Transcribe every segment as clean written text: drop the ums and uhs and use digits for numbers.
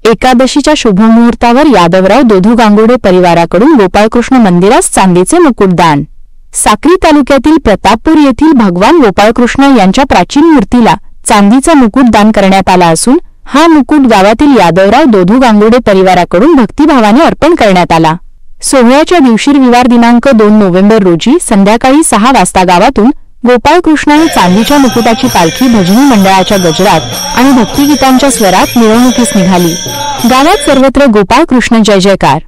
एकादशीच्या शुभमुहूर्तावर यादवराव दोधू गांगुर्डे परिवाराकडून गोपाळकृष्ण मंदिरास चांदीचे मुकुटदान। साक्री तालुक्यातील प्रतापपूर येथील भगवान गोपाळकृष्ण यांच्या प्राचीन मूर्तीला चांदीचा मुकुट दान करण्यात आला असून हा मुकुट गावातील यादवराव दोधू गांगुर्डे परिवाराकडून भक्तिभावाने अर्पण करण्यात आला। सोहळ्याच्या दिवशी रविवार दिनांक 2 नोव्हेंबर रोजी संध्याकाळी 6 वाजता गावातून गोपाळकृष्ण चांदीच्या मुकुटाची पालखी भजनी मंडळाच्या गजरात आणि भक्तिगीतांच्या स्वरात मिरवणुकीस निघाली। गावात सर्वत्र गोपाळकृष्ण जय जयकार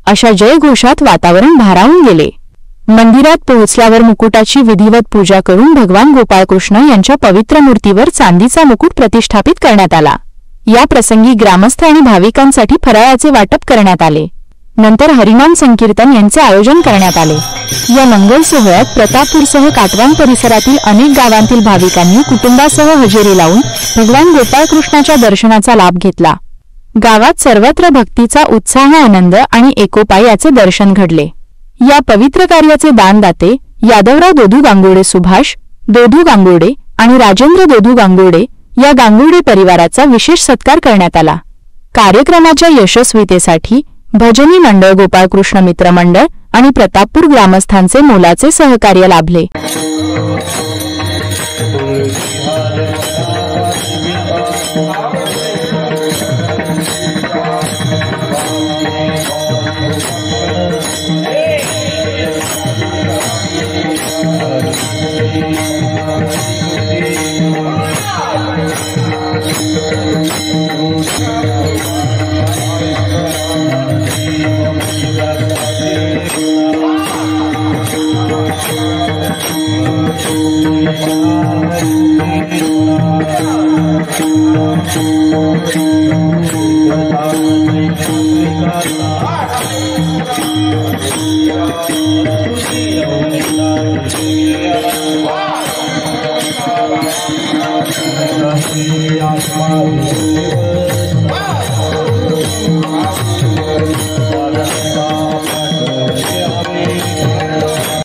अशा जयघोषात वातावरण भारावून गेले। मंदिरात पोहोचल्यावर मुकुटाची विधिवत पूजा करून भगवान गोपाळकृष्ण यांच्या पवित्र मूर्तीवर चांदीचा मुकुट प्रतिष्ठापित करण्यात आला। या प्रसंगी ग्रामस्थ आणि भाविकांसाठी फराळाचे वाटप करण्यात आले। नंतर हरिनाम संकीर्तन यांचे आयोजन करण्यात आले। या मंगल सोहळ्यात प्रतापपूरसह काटवान परिसरातील अनेक गावांतील भाविकांनी कुटुंबासह हजेरी लावून भगवान गोपाळकृष्णाच्या दर्शनाचा लाभ घेतला। गावात सर्वत्र भक्तीचा उत्साह, आनंद आणि एकोपा याचे दर्शन घडले। या पवित्र कार्याचे दानदाते यादवराव दोधू गांगुर्डे, सुभाष दोधू गांगुर्डे आणि राजेंद्र दोधू गांगुर्डे या गांगुर्डे परिवाराचा विशेष सत्कार करण्यात आला। कार्यक्रमाच्या यशस्वीतेसाठी भजनी मंडळ, गोपाळकृष्ण मित्र मंडळ आणि प्रतापपूर ग्रामस्थांचे मोलाचे सहकार्य लाभले। Wow.